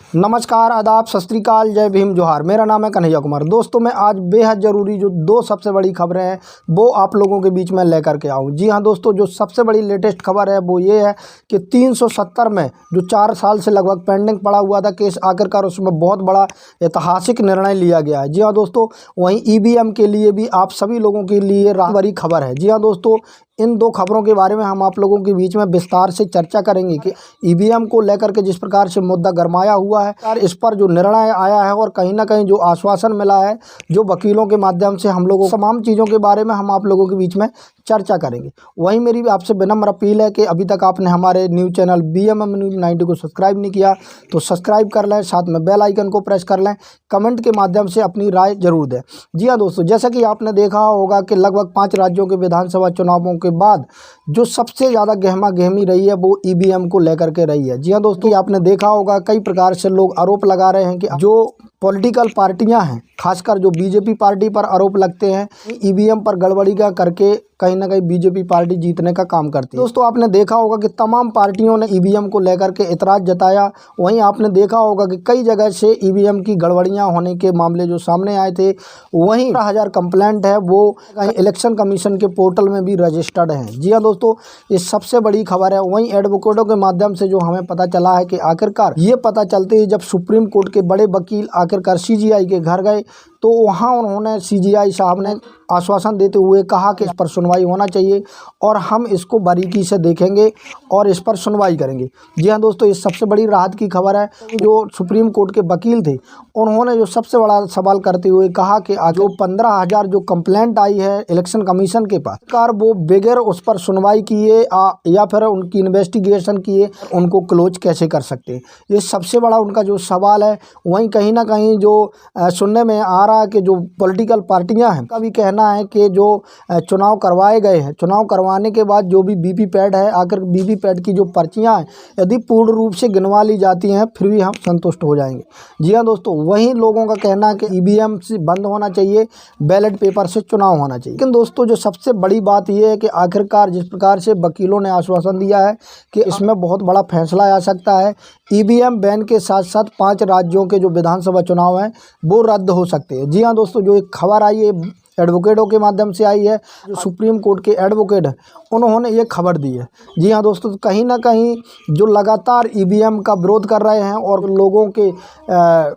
नमस्कार, आदाब, सत श्री अकाल, जय भीम, जोहार। मेरा नाम है कन्हैया कुमार। दोस्तों, मैं आज बेहद ज़रूरी जो दो सबसे बड़ी खबरें हैं वो आप लोगों के बीच में लेकर के आऊँ। जी हाँ दोस्तों, जो सबसे बड़ी लेटेस्ट खबर है वो ये है कि 370 में जो 4 साल से लगभग पेंडिंग पड़ा हुआ था केस, आखिरकार उसमें बहुत बड़ा ऐतिहासिक निर्णय लिया गया है। जी हाँ दोस्तों, वहीं ईवीएम के लिए भी आप सभी लोगों के लिए राहत भरी खबर है। जी हाँ दोस्तों, इन दो खबरों के बारे में हम आप लोगों के बीच में विस्तार से चर्चा करेंगे कि ईवीएम को लेकर के जिस प्रकार से मुद्दा गरमाया हुआ है और इस पर जो निर्णय आया है और कहीं ना कहीं जो आश्वासन मिला है जो वकीलों के माध्यम से हम लोगों तमाम चीज़ों के बारे में हम आप लोगों के बीच में चर्चा करेंगे। वहीं मेरी आपसे विनम्र अपील है कि अभी तक आपने हमारे न्यूज़ चैनल BMM न्यूज़ 90 को सब्सक्राइब नहीं किया तो सब्सक्राइब कर लें, साथ में बेल आइकन को प्रेस कर लें, कमेंट के माध्यम से अपनी राय जरूर दें। जी हाँ दोस्तों, जैसा कि आपने देखा होगा कि लगभग 5 राज्यों के विधानसभा चुनावों के बाद जो सबसे ज़्यादा गहमा गहमी रही है वो ईवीएम को लेकर के रही है। जी हाँ दोस्तों, आपने देखा होगा कई प्रकार से लोग आरोप लगा रहे हैं कि जो पॉलिटिकल पार्टियां हैं, खासकर जो बीजेपी पार्टी पर आरोप लगते हैं ईवीएम पर गड़बड़ी का करके कहीं ना कहीं बीजेपी पार्टी जीतने का काम करती है। दोस्तों, आपने देखा होगा कि तमाम पार्टियों ने ईवीएम को लेकर के इतराज़ जताया। वहीं आपने देखा होगा कि कई जगह से ईवीएम की गड़बड़ियां होने के मामले जो सामने आए थे, वहीं 1000 कंप्लेंट है वो कहीं इलेक्शन कमीशन के पोर्टल में भी रजिस्टर्ड हैं। जी हाँ दोस्तों, ये सबसे बड़ी खबर है। वहीं एडवोकेटों के माध्यम से जो हमें पता चला है कि आखिरकार ये पता चलते ही जब सुप्रीम कोर्ट के बड़े वकील आखिरकार CGI के घर गए तो वहाँ उन्होंने CGI साहब ने आश्वासन देते हुए कहा कि इस पर सुनवाई होना चाहिए और हम इसको बारीकी से देखेंगे और इस पर सुनवाई करेंगे। जी हाँ दोस्तों, ये सबसे बड़ी राहत की खबर है। जो सुप्रीम कोर्ट के वकील थे उन्होंने जो सबसे बड़ा सवाल करते हुए कहा कि जो 15,000 जो कंप्लेंट आई है इलेक्शन कमीशन के पास, सरकार वो बगैर उस पर सुनवाई किए या फिर उनकी इन्वेस्टिगेशन किए उनको क्लोज कैसे कर सकते हैं, ये सबसे बड़ा उनका जो सवाल है। वहीं कहीं ना कहीं जो सुनने में आ रहा है कि जो पॉलिटिकल पार्टियां हैं का भी कहना है कि जो चुनाव करवाए गए हैं, चुनाव करवाने के बाद जो भी वीवीपैट है, आकर वीवीपैट की जो पर्चियां हैं यदि पूर्ण रूप से गिनवा ली जाती हैं फिर भी हम संतुष्ट हो जाएंगे। जी हाँ दोस्तों, वहीं लोगों का कहना है कि ईवीएम से बंद होना चाहिए, बैलेट पेपर से चुनाव होना चाहिए। लेकिन दोस्तों, जो सबसे बड़ी बात यह है कि आखिरकार जिस प्रकार से वकीलों ने आश्वासन दिया है कि इसमें बहुत बड़ा फैसला आ सकता है। ईवीएम बैन के साथ साथ 5 राज्यों के जो विधानसभा चुनाव हैं वो रद्द हो सकते हैं। जी हाँ दोस्तों, जो एक खबर आई है एडवोकेटों के माध्यम से आई है, जो सुप्रीम कोर्ट के एडवोकेट हैं उन्होंने ये खबर दी है। जी हाँ दोस्तों, कहीं ना कहीं जो लगातार ईवीएम का विरोध कर रहे हैं और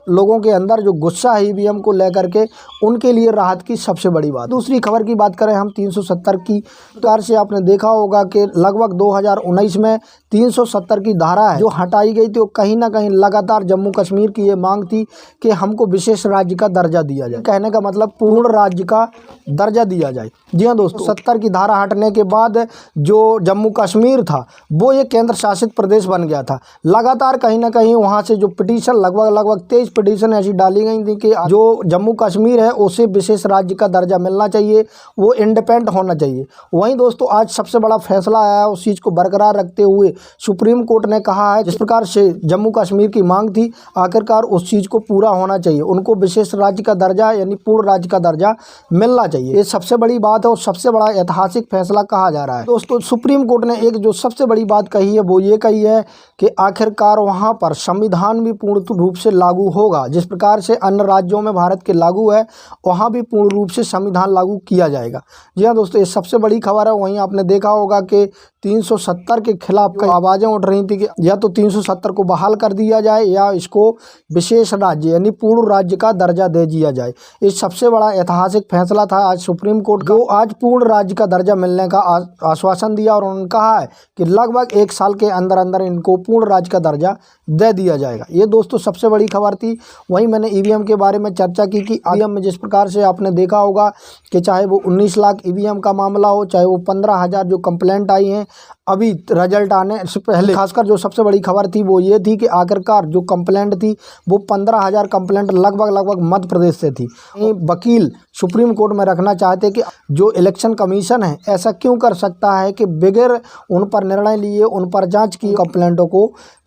लोगों के अंदर जो गुस्सा है ईवीएम को लेकर के, उनके लिए राहत की सबसे बड़ी बात। दूसरी खबर की बात करें हम 370 की, तो से आपने देखा होगा कि लगभग 2019 में 370 की धारा है जो हटाई गई थी, वो कहीं ना कहीं लगातार जम्मू कश्मीर की ये मांग थी कि हमको विशेष राज्य का दर्जा दिया जाए। कहने का मतलब पूर्ण राज्य का दर्जा दिया जाए। जी हाँ दोस्तों, 70 की धारा हटने के बाद जो जम्मू कश्मीर था वो ये केंद्र शासित प्रदेश बन गया था। लगातार कहीं ना कहीं वहाँ से जो पिटीशन लगभग 23 पिटीशन ऐसी डाली गई थी कि जो जम्मू कश्मीर है उसे विशेष राज्य का दर्जा मिलना चाहिए, वो इंडिपेंडेंट होना चाहिए। वहीं दोस्तों, आज सबसे बड़ा फैसला आया उस चीज़ को बरकरार रखते हुए सुप्रीम कोर्ट ने कहा है जिस प्रकार से जम्मू कश्मीर की मांग थी आखिरकार उस चीज़ को पूरा होना चाहिए, उनको विशेष राज्य का दर्जा यानी पूर्ण राज्य का दर्जा मिलना चाहिए। ये सबसे बड़ी बात है और सबसे बड़ा ऐतिहासिक फैसला कहा जा रहा है। दोस्तों, सुप्रीम कोर्ट ने एक जो सबसे बड़ी बात कही है वो ये कही है कि आखिरकार वहाँ पर संविधान भी पूर्ण रूप से लागू होगा। जिस प्रकार से अन्य राज्यों में भारत के लागू है वहाँ भी पूर्ण रूप से संविधान लागू किया जाएगा। जी हाँ दोस्तों, ये सबसे बड़ी खबर है। वहीं आपने देखा होगा कि 370 के खिलाफ कई आवाज़ें उठ रही थी कि या तो 370 को बहाल कर दिया जाए या इसको विशेष राज्य यानी पूर्ण राज्य का दर्जा दे दिया जाए। ये सबसे बड़ा ऐतिहासिक फैसला था आज सुप्रीम कोर्ट को, आज पूर्ण राज्य का दर्जा मिलने का आश्वासन दिया और उन्होंने कहा है कि लगभग 1 साल के अंदर अंदर इनको पूर्ण राज्य का दर्जा दे दिया जाएगा। ये दोस्तों सबसे बड़ी खबर थी। वहीं मैंने ईवीएम के बारे में चर्चा की कि ईवीएम में जिस प्रकार से आपने देखा होगा कि चाहे वो 19 लाख ईवीएम का मामला हो, चाहे वो 15,000 जो कंप्लेंट आई हैं अभी रिजल्ट आने से पहले, खासकर जो सबसे बड़ी खबर थी वो ये थी कि आखिरकार जो कंप्लेंट थी वो 15,000 कंप्लेंट लगभग मध्य प्रदेश से थी। वकील सुप्रीम कोर्ट में रखना चाहते कि जो इलेक्शन कमीशन है ऐसा क्यों कर सकता है कि बगैर उन पर निर्णय लिए, उन पर जांच की कंप्लेंटों को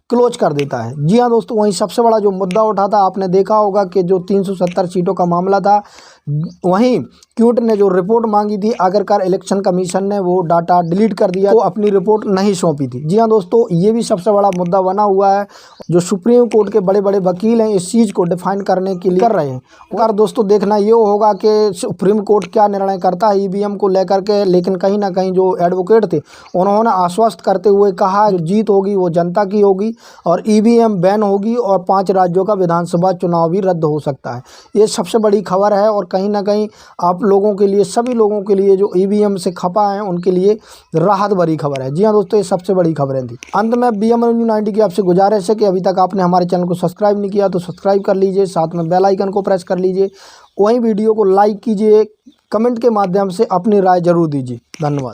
क्लोज कर देता है। जी हाँ दोस्तों, वहीं सबसे बड़ा जो मुद्दा उठा था आपने देखा होगा कि जो 370 सीटों का मामला था वहीं क्यूट ने जो रिपोर्ट मांगी थी, आखिरकार इलेक्शन कमीशन ने वो डाटा डिलीट कर दिया, तो अपनी रिपोर्ट नहीं सौंपी थी। जी हाँ दोस्तों, ये भी सबसे बड़ा मुद्दा बना हुआ है। जो सुप्रीम कोर्ट के बड़े बड़े वकील हैं इस चीज़ को डिफाइन करने के लिए कर रहे हैं। और दोस्तों देखना ये होगा कि सुप्रीम कोर्ट क्या निर्णय करता है ईवीएम को लेकर के। लेकिन कहीं ना कहीं जो एडवोकेट थे उन्होंने आश्वस्त करते हुए कहा जो जीत होगी वो जनता की होगी और ईवीएम बैन होगी और 5 राज्यों का विधानसभा चुनाव भी रद्द हो सकता है। ये सबसे बड़ी खबर है और कहीं ना कहीं आप लोगों के लिए, सभी लोगों के लिए जो ईवीएम से खपा है उनके लिए राहत भरी खबर है। जी हाँ दोस्तों, ये सबसे बड़ी खबरें थी। अंत में BM 90 की आपसे गुजारिश है कि अभी तक आपने हमारे चैनल को सब्सक्राइब नहीं किया तो सब्सक्राइब कर लीजिए, साथ में बेल आइकन को प्रेस कर लीजिए, वहीं वीडियो को लाइक कीजिए, कमेंट के माध्यम से अपनी राय जरूर दीजिए। धन्यवाद।